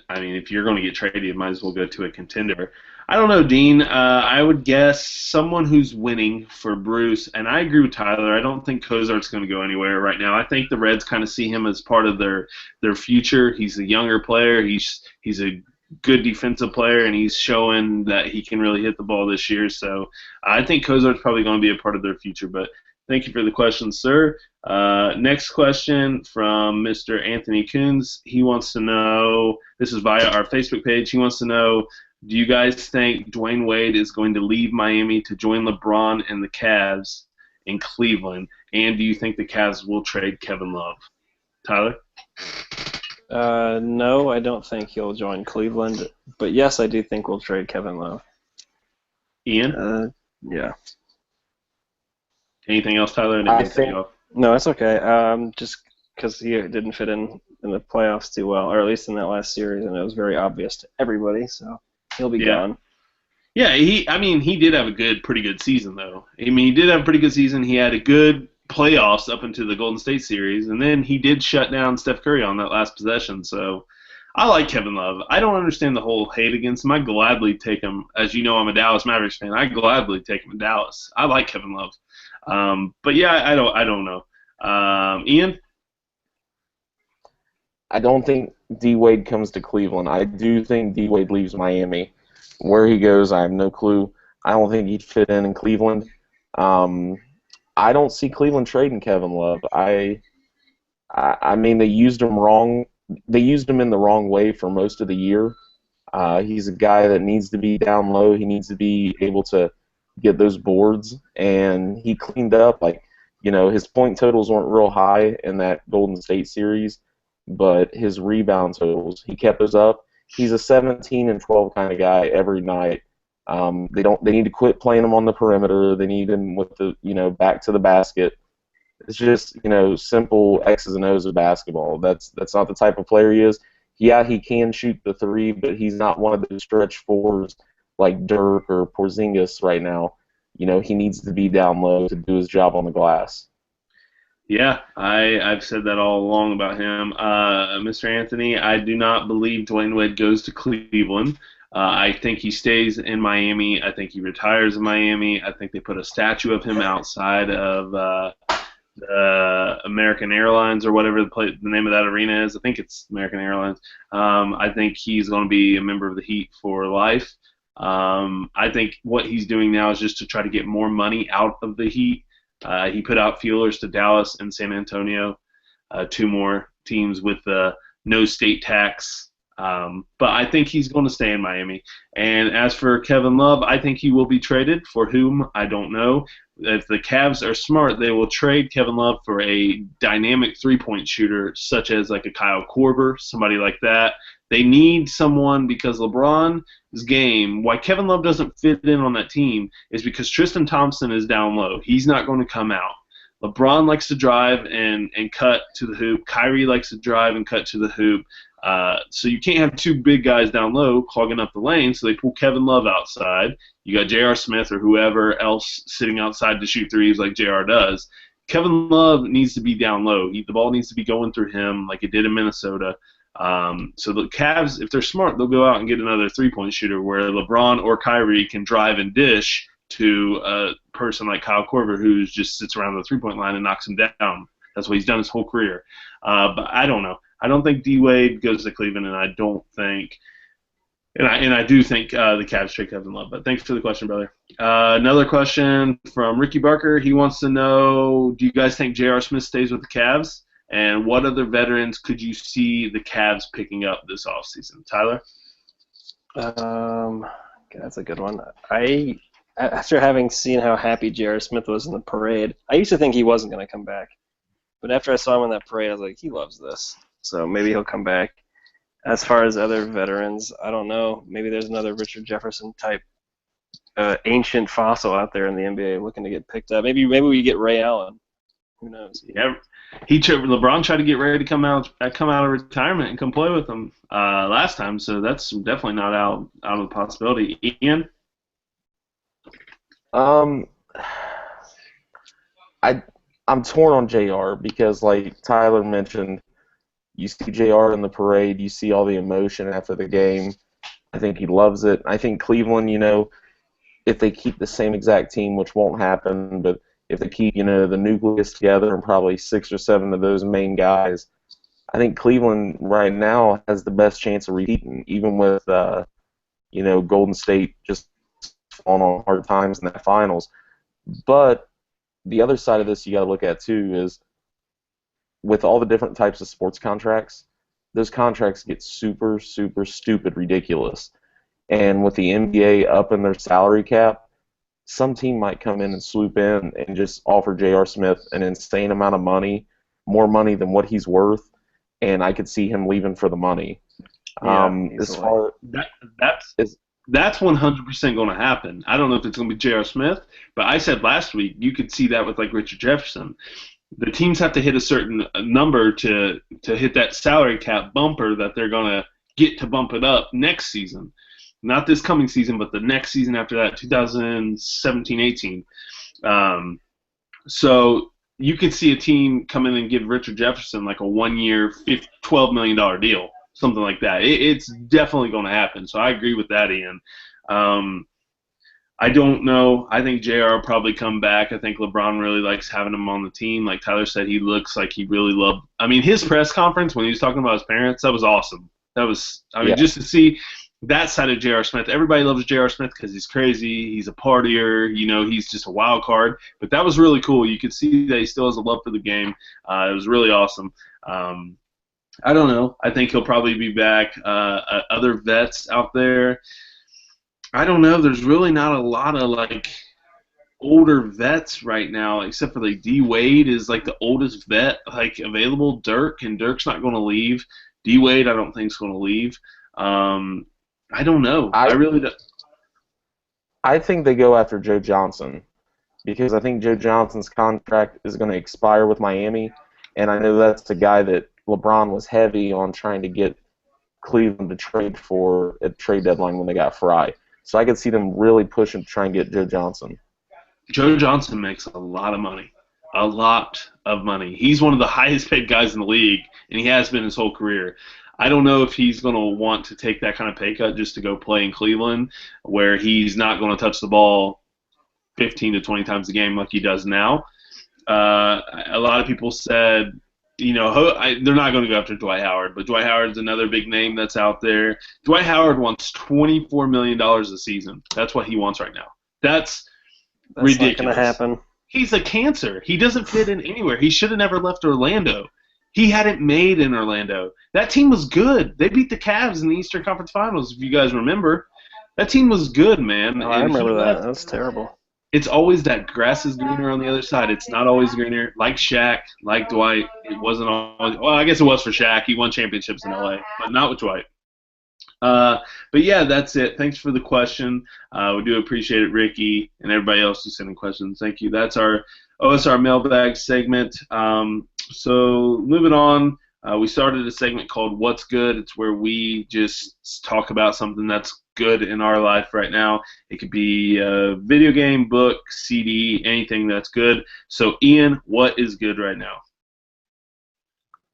if you're going to get traded, you might as well go to a contender. I don't know, Dean. I would guess someone who's winning for Bruce, and I agree with Tyler. I don't think Cozart's going to go anywhere right now. I think the Reds kind of see him as part of their future. He's a younger player. He's a good defensive player, and he's showing that he can really hit the ball this year. So I think Cozart's probably going to be a part of their future, but thank you for the question, sir. Next question from Mr. Anthony Coons. He wants to know, this is via our Facebook page, he wants to know, do you guys think Dwayne Wade is going to leave Miami to join LeBron and the Cavs in Cleveland? And do you think the Cavs will trade Kevin Love? Tyler? No, I don't think he'll join Cleveland. But yes, I do think we'll trade Kevin Love. Ian? Yeah. Anything else, Tyler? No, it's okay. Just because he didn't fit in the playoffs too well, or at least in that last series, and it was very obvious to everybody, so he'll be gone. Yeah, he did have a pretty good season, though. I mean, he did have a pretty good season. He had a good playoffs up into the Golden State series, and then he did shut down Steph Curry on that last possession, so I like Kevin Love. I don't understand the whole hate against him. I gladly take him. As you know, I'm a Dallas Mavericks fan. I gladly take him in Dallas. I like Kevin Love. But yeah, I don't know. Ian? I don't think D. Wade comes to Cleveland. I do think D. Wade leaves Miami. Where he goes, I have no clue. I don't think he'd fit in Cleveland. I don't see Cleveland trading Kevin Love. I mean, they used him wrong. They used him in the wrong way for most of the year. He's a guy that needs to be down low. He needs to be able to get those boards, and he cleaned up. His point totals weren't real high in that Golden State series, but his rebound totals, he kept those up. He's a 17 and 12 kind of guy every night. They need to quit playing him on the perimeter. They need him with the back to the basket. It's just simple X's and O's of basketball. That's not the type of player he is. Yeah, he can shoot the three, but he's not one of those stretch fours like Dirk or Porzingis right now. He needs to be down low to do his job on the glass. Yeah, I've said that all along about him. Mr. Anthony, I do not believe Dwayne Wade goes to Cleveland. I think he stays in Miami. I think he retires in Miami. I think they put a statue of him outside of American Airlines or whatever the name of that arena is. I think it's American Airlines. I think he's going to be a member of the Heat for life. I think what he's doing now is just to try to get more money out of the Heat. He put out feelers to Dallas and San Antonio, two more teams with no state tax. But I think he's going to stay in Miami. And as for Kevin Love, I think he will be traded. For whom, I don't know. If the Cavs are smart, they will trade Kevin Love for a dynamic three-point shooter, such as like a Kyle Korver, somebody like that. They need someone because LeBron's game, why Kevin Love doesn't fit in on that team, is because Tristan Thompson is down low. He's not going to come out. LeBron likes to drive and cut to the hoop. Kyrie likes to drive and cut to the hoop. So you can't have two big guys down low clogging up the lane, so they pull Kevin Love outside. You got J.R. Smith or whoever else sitting outside to shoot threes like J.R. does. Kevin Love needs to be down low. The ball needs to be going through him like it did in Minnesota. So the Cavs, if they're smart, they'll go out and get another three-point shooter where LeBron or Kyrie can drive and dish to a person like Kyle Korver who just sits around the three-point line and knocks him down. That's what he's done his whole career. But I don't know. I don't think D. Wade goes to Cleveland, and I don't think – and I do think the Cavs trade Kevin Love. But thanks for the question, brother. Another question from Ricky Barker. He wants to know, do you guys think J.R. Smith stays with the Cavs? And what other veterans could you see the Cavs picking up this offseason? Tyler? That's a good one. After having seen how happy J.R. Smith was in the parade, I used to think he wasn't going to come back. But after I saw him in that parade, I was like, he loves this. So maybe he'll come back. As far as other veterans, I don't know. Maybe there's another Richard Jefferson type ancient fossil out there in the NBA looking to get picked up. Maybe we get Ray Allen. Who knows? Yeah, LeBron tried to get ready to come out of retirement and come play with him last time, so that's definitely not out of the possibility. Ian, Um, I'm torn on JR because, like Tyler mentioned, you see JR in the parade, you see all the emotion after the game. I think he loves it. I think Cleveland, if they keep the same exact team, which won't happen, but if they keep, the nucleus together and probably 6 or 7 of those main guys, I think Cleveland right now has the best chance of repeating, even with, Golden State just falling on hard times in that finals. But the other side of this you got to look at, too, is with all the different types of sports contracts, those contracts get super, super stupid ridiculous. And with the NBA up in their salary cap, some team might come in and swoop in and just offer J.R. Smith an insane amount of money, more money than what he's worth, and I could see him leaving for the money. Yeah, as far that's 100% going to happen. I don't know if it's going to be J.R. Smith, but I said last week you could see that with like Richard Jefferson. The teams have to hit a certain number to hit that salary cap bumper that they're going to get to bump it up next season. Not this coming season, but the next season after that, 2017-18. So you could see a team come in and give Richard Jefferson like a 1-year, $12 million deal, something like that. It's definitely going to happen. So I agree with that, Ian. I don't know. I think JR will probably come back. I think LeBron really likes having him on the team. Like Tyler said, he looks like he really loved. I mean, his press conference when he was talking about his parents, that was awesome. Just to see that side of J.R. Smith. Everybody loves J.R. Smith because he's crazy. He's a partier. He's just a wild card. But that was really cool. You could see that he still has a love for the game. It was really awesome. I don't know. I think he'll probably be back. Other vets out there, I don't know. There's really not a lot of, like, older vets right now, except for, like, D. Wade is, like, the oldest vet, like, available. Dirk's not going to leave. D. Wade, I don't think is going to leave. I don't know. I really don't. I think they go after Joe Johnson because I think Joe Johnson's contract is going to expire with Miami, and I know that's the guy that LeBron was heavy on trying to get Cleveland to trade for at trade deadline when they got Fry. So I could see them really pushing to try and get Joe Johnson. Joe Johnson makes a lot of money. A lot of money. He's one of the highest paid guys in the league, and he has been his whole career. I don't know if he's going to want to take that kind of pay cut just to go play in Cleveland, where he's not going to touch the ball 15 to 20 times a game like he does now. A lot of people said, they're not going to go after Dwight Howard, but Dwight Howard's another big name that's out there. Dwight Howard wants $24 million a season. That's what he wants right now. That's ridiculous. Not going to happen. He's a cancer. He doesn't fit in anywhere. He should have never left Orlando. He hadn't made in Orlando. That team was good. They beat the Cavs in the Eastern Conference Finals, if you guys remember. That team was good, man. Oh, I remember that. That was terrible. It's always that grass is greener on the other side. It's not always greener. Like Shaq, like Dwight, it wasn't always – well, I guess it was for Shaq. He won championships in L.A., but not with Dwight. But, yeah, that's it. Thanks for the question. We do appreciate it, Ricky, and everybody else who's sending questions. Thank you. That's our OSR mailbag segment. So moving on, we started a segment called What's Good. It's where we just talk about something that's good in our life right now. It could be a video game, book, CD, anything that's good. So, Ian, what is good right now?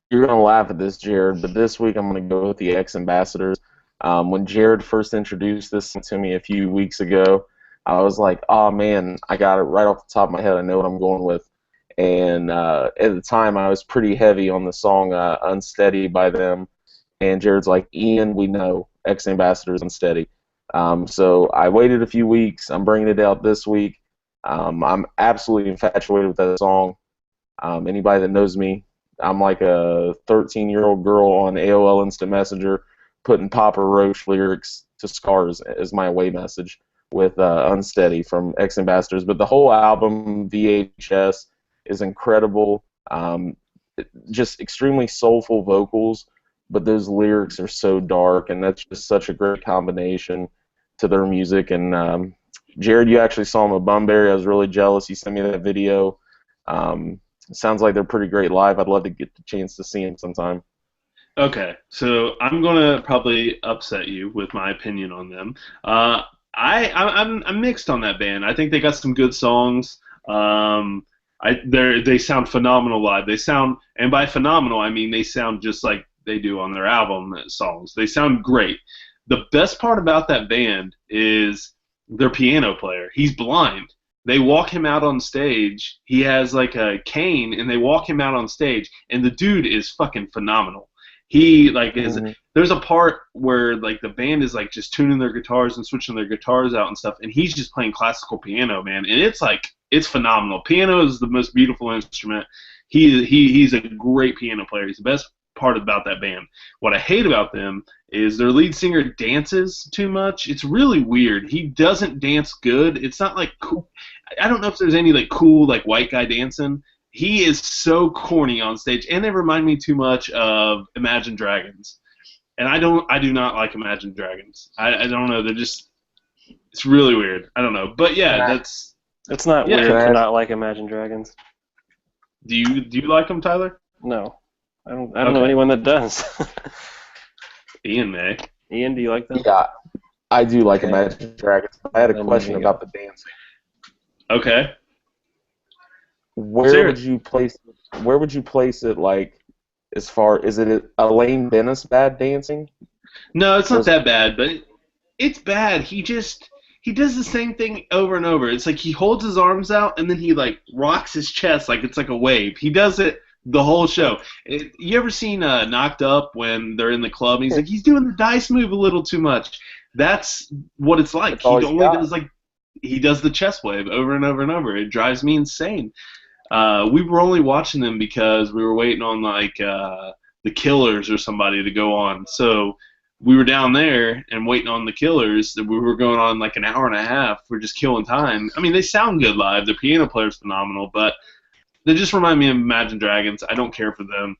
You're going to laugh at this, Jared, but this week I'm going to go with the X-Ambassadors. When Jared first introduced this to me a few weeks ago, I was like, oh, man, I got it right off the top of my head. I know what I'm going with. And at the time, I was pretty heavy on the song Unsteady by them. And Jared's like, Ian, we know X-Ambassadors Unsteady. So I waited a few weeks. I'm bringing it out this week. I'm absolutely infatuated with that song. Anybody that knows me, I'm like a 13-year-old girl on AOL Instant Messenger putting Papa Roach lyrics to Scars as my away message with Unsteady from X-Ambassadors. But the whole album, VHS, is incredible. Just extremely soulful vocals, but those lyrics are so dark, and that's just such a great combination to their music. And Jared, you actually saw him at Bunbury. I was really jealous. He sent me that video. Sounds like they're pretty great live. I'd love to get the chance to see him sometime. Okay, so I'm gonna probably upset you with my opinion on them. I'm mixed on that band. I think they got some good songs. They sound phenomenal live. They sound, and by phenomenal I mean they sound just like they do on their album songs. They sound great. The best part about that band is their piano player. He's blind. They walk him out on stage. He has like a cane, and they walk him out on stage, and the dude is fucking phenomenal. He like is. There's a part where like the band is like just tuning their guitars and switching their guitars out and stuff, and he's just playing classical piano, man, and it's phenomenal. Piano is the most beautiful instrument. He's a great piano player. He's the best part about that band. What I hate about them is their lead singer dances too much. It's really weird. He doesn't dance good. It's not like cool. I don't know if there's any like cool like white guy dancing. He is so corny on stage, and they remind me too much of Imagine Dragons. And I do not like Imagine Dragons. I don't know. It's really weird. I don't know. But yeah, It's not weird to not like Imagine Dragons. Do you like them, Tyler? No. I don't know anyone that does. Ian may. Ian, do you like them? Yeah, I do like Imagine Dragons. I had a question about the dancing. Okay. Where would you place it, like, as far, is it Elaine Dennis bad dancing? No, it's not that bad, but it's bad. He does the same thing over and over. It's like he holds his arms out and then he like rocks his chest like it's like a wave. He does it the whole show. You ever seen Knocked Up when they're in the club and he's doing the dice move a little too much? That's what it's like. He does the chest wave over and over and over. It drives me insane. We were only watching them because we were waiting on like the Killers or somebody to go on. So we were down there and waiting on the Killers. We were going on like an hour and a half. We're just killing time. I mean, they sound good live. The piano player's phenomenal, but they just remind me of Imagine Dragons. I don't care for them.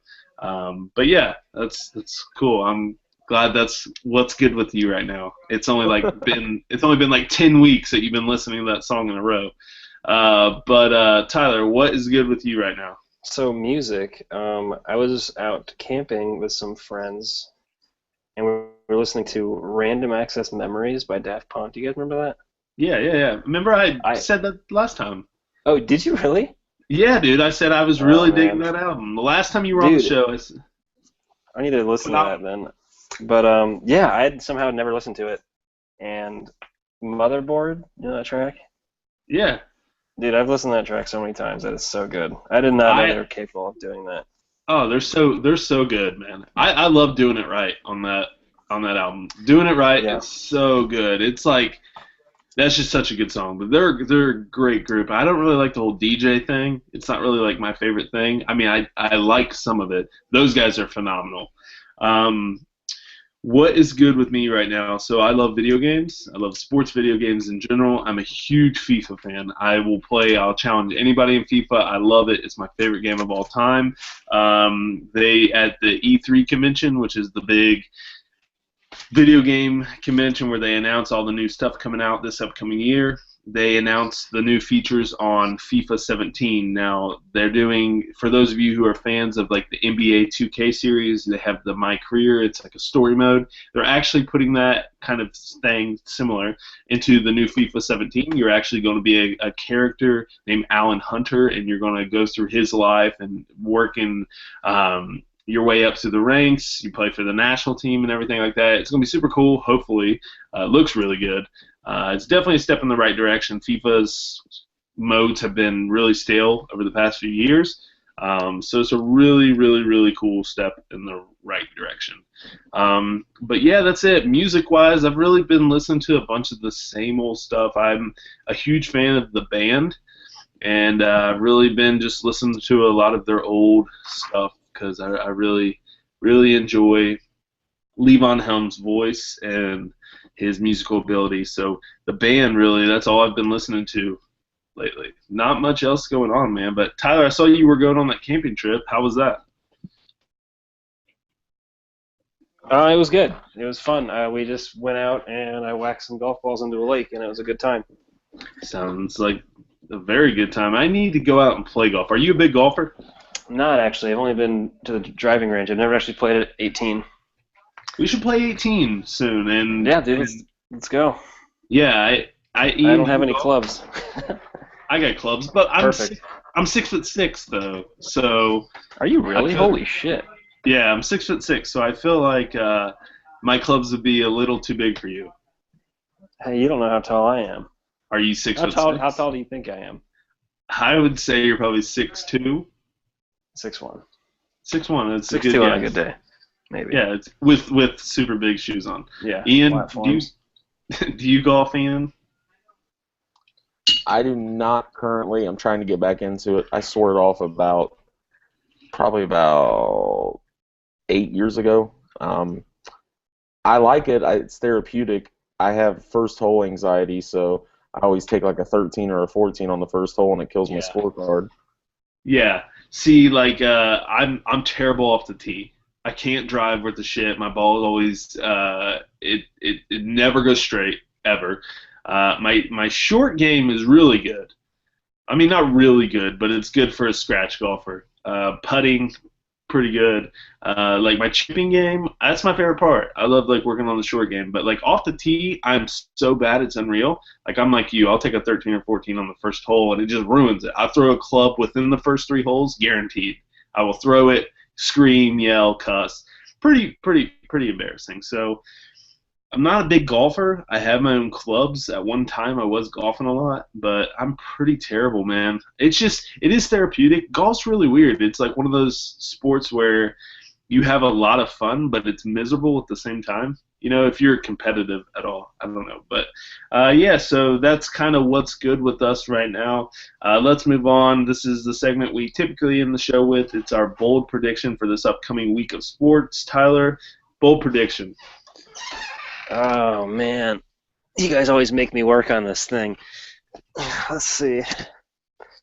But yeah, that's cool. I'm glad that's what's good with you right now. It's only been like 10 weeks that you've been listening to that song in a row. But Tyler, what is good with you right now? So music. I was out camping with some friends, and we were listening to Random Access Memories by Daft Punk. Do you guys remember that? Yeah. Remember I said that last time. Oh, did you really? Yeah, dude. I said I was really digging that album. The last time you were on the show, I need to listen to that then. But yeah, I had somehow never listened to it. And Motherboard, you know that track? Yeah. Dude, I've listened to that track so many times. That is so good. I did not know they were capable of doing that. Oh, they're so good, man. I love Doing It Right on that album. Doing It Right, It's so good. It's like that's just such a good song. But they're a great group. I don't really like the whole DJ thing. It's not really like my favorite thing. I mean, I like some of it. Those guys are phenomenal. What is good with me right now? So I love video games. I love sports video games in general. I'm a huge FIFA fan. I'll challenge anybody in FIFA. I love it. It's my favorite game of all time. They at the E3 convention, which is the big video game convention where they announce all the new stuff coming out this upcoming year. They announced the new features on FIFA 17. Now, they're doing, for those of you who are fans of like the NBA 2K series, they have the My Career. It's like a story mode. They're actually putting that kind of thing similar into the new FIFA 17. You're actually going to be a character named Alan Hunter, and you're going to go through his life and work in your way up through the ranks. You play for the national team and everything like that. It's going to be super cool, hopefully. It looks really good. It's definitely a step in the right direction. FIFA's modes have been really stale over the past few years. So it's a really, really, really cool step in the right direction. But yeah, that's it. Music-wise, I've really been listening to a bunch of the same old stuff. I'm a huge fan of the band, and I've really been just listening to a lot of their old stuff because I really, really enjoy Levon Helm's voice and his musical ability. So the band, really, that's all I've been listening to lately. Not much else going on, man. But Tyler, I saw you were going on that camping trip. How was that? It was good. It was fun. We just went out and I whacked some golf balls into a lake, and it was a good time. Sounds like a very good time. I need to go out and play golf. Are you a big golfer? Not actually. I've only been to the driving range. I've never actually played at 18. We should play 18 soon. And Yeah, dude, let's go. yeah, I I don't have any clubs. I got clubs, but Perfect. I'm 6'6" though. So Are you really? Holy shit. yeah, I'm 6'6", so I feel like my clubs would be a little too big for you. Hey, you don't know how tall I am. Are you 6'6"? How tall do you think I am? I would say you're probably 6'2". 6'1". 6'1". That's 6'2" a good on a guess. good day. Maybe. Yeah, it's with super big shoes on. Yeah. Ian, platforms. do you golf, Ian? I do not currently. I'm trying to get back into it. I swore it off probably about 8 years ago. I like it. It's therapeutic. I have first hole anxiety, so I always take like a 13 or a 14 on the first hole, and it kills my scorecard. Yeah. See, like I'm terrible off the tee. I can't drive worth a shit. My ball is always it never goes straight ever. My short game is really good. I mean, not really good, but it's good for a scratch golfer. Putting, pretty good. Like my chipping game, that's my favorite part. I love like working on the short game, but like off the tee, I'm so bad it's unreal. Like I'm like you, I'll take a 13 or 14 on the first hole, and it just ruins it. I throw a club within the first 3 holes, guaranteed. I will throw it, scream, yell, cuss. Pretty embarrassing. So I'm not a big golfer. I have my own clubs. At one time, I was golfing a lot, but I'm pretty terrible, man. It is therapeutic. Golf's really weird. It's like one of those sports where you have a lot of fun, but it's miserable at the same time. You know, if you're competitive at all. I don't know. But, yeah, so that's kind of what's good with us right now. Let's move on. This is the segment we typically end the show with. It's our bold prediction for this upcoming week of sports. Tyler, bold prediction. Oh, man. You guys always make me work on this thing. Let's see.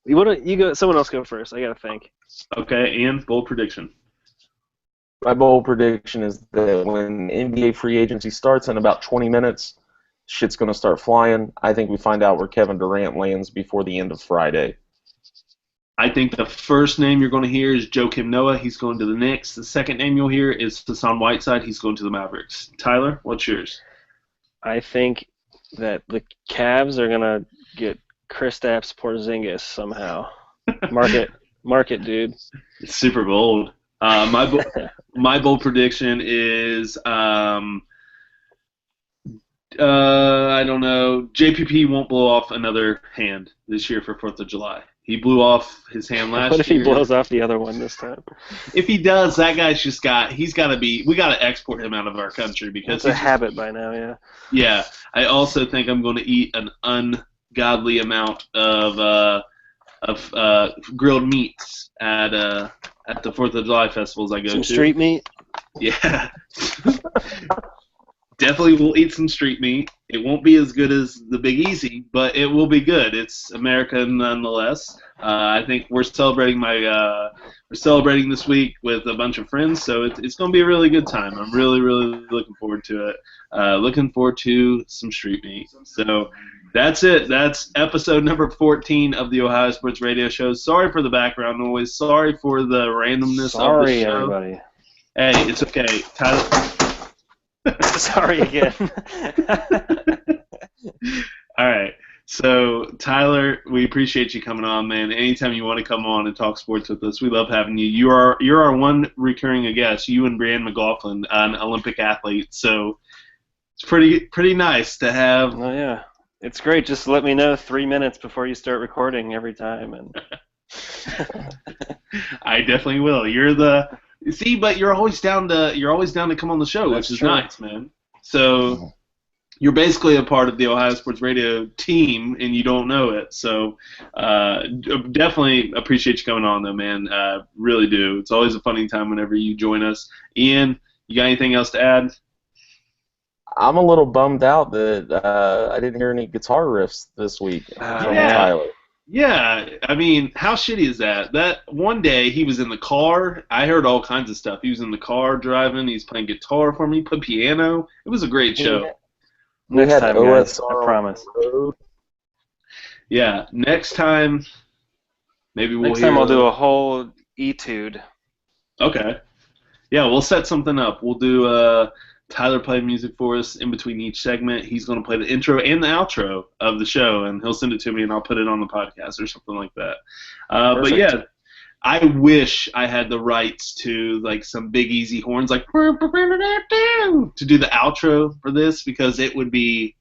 You go. Someone else go first. I got to think. Okay, Ian, bold prediction. My bold prediction is that when NBA free agency starts in about 20 minutes, shit's going to start flying. I think we find out where Kevin Durant lands before the end of Friday. I think the first name you're going to hear is Joakim Noah. He's going to the Knicks. The second name you'll hear is Hassan Whiteside. He's going to the Mavericks. Tyler, what's yours? I think that the Cavs are going to get Kristaps Porzingis somehow. Mark it, dude. It's super bold. My bold prediction is I don't know. JPP won't blow off another hand this year for 4th of July. He blew off his hand last year. What if he blows off the other one this time? If he does, that guy's we got to export him out of our country because it's a habit by now, yeah. Yeah. I also think I'm going to eat an ungodly amount of grilled meats at the 4th of July festivals I go to. Some street meat? Yeah. Definitely will eat some street meat. It won't be as good as the Big Easy, but it will be good. It's America nonetheless. I think we're celebrating this week with a bunch of friends, so it's going to be a really good time. I'm really, really looking forward to it. Looking forward to some street meat. So that's it. That's episode number 14 of the Ohio Sports Radio Show. Sorry for the background noise. Sorry for the randomness of the show. Everybody. Hey, it's okay. Tyler. Sorry again. All right. So, Tyler, we appreciate you coming on, man. Anytime you want to come on and talk sports with us, we love having you. You're our one recurring guest, you and Brianne McLaughlin, an Olympic athlete. So, it's pretty nice to have. Oh, yeah. It's great. Just let me know 3 minutes before you start recording every time. And I definitely will. But you're always down to come on the show, which is nice, man. So you're basically a part of the Ohio Sports Radio team, and you don't know it. So definitely appreciate you coming on, though, man. Really do. It's always a funny time whenever you join us. Ian, you got anything else to add? I'm a little bummed out that I didn't hear any guitar riffs this week from Tyler. Yeah, I mean, how shitty is that? That one day he was in the car. I heard all kinds of stuff. He was in the car driving. He's playing guitar for me, played piano. It was a great show. Next time, guys, I promise. Yeah, next time maybe we'll Next hear. time I'll do a whole etude. Okay. Yeah, we'll set something up. We'll do Tyler play music for us in between each segment. He's going to play the intro and the outro of the show, and he'll send it to me, and I'll put it on the podcast or something like that. But Perfect. yeah, I wish I had the rights to like some Big Easy horns, like to do the outro for this, because it would be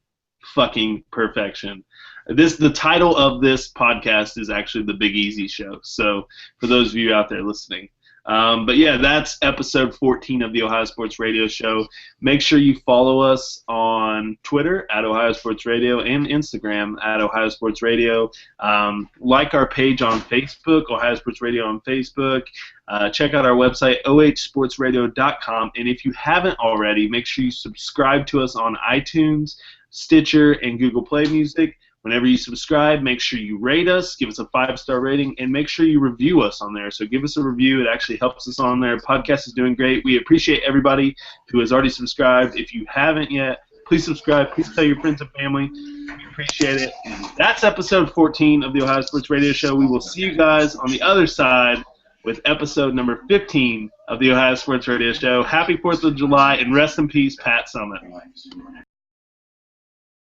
fucking perfection. The title of this podcast is actually the Big Easy Show. So for those of you out there listening. But yeah, that's episode 14 of the Ohio Sports Radio Show. Make sure you follow us on Twitter at Ohio Sports Radio and Instagram at Ohio Sports Radio. Like our page on Facebook, Ohio Sports Radio on Facebook. Check out our website, ohsportsradio.com. And if you haven't already, make sure you subscribe to us on iTunes, Stitcher, and Google Play Music. Whenever you subscribe, make sure you rate us, give us a 5-star rating, and make sure you review us on there. So give us a review. It actually helps us on there. Podcast is doing great. We appreciate everybody who has already subscribed. If you haven't yet, please subscribe. Please tell your friends and family. We appreciate it. That's episode 14 of the Ohio Sports Radio Show. We will see you guys on the other side with episode number 15 of the Ohio Sports Radio Show. Happy 4th of July, and rest in peace, Pat Summitt.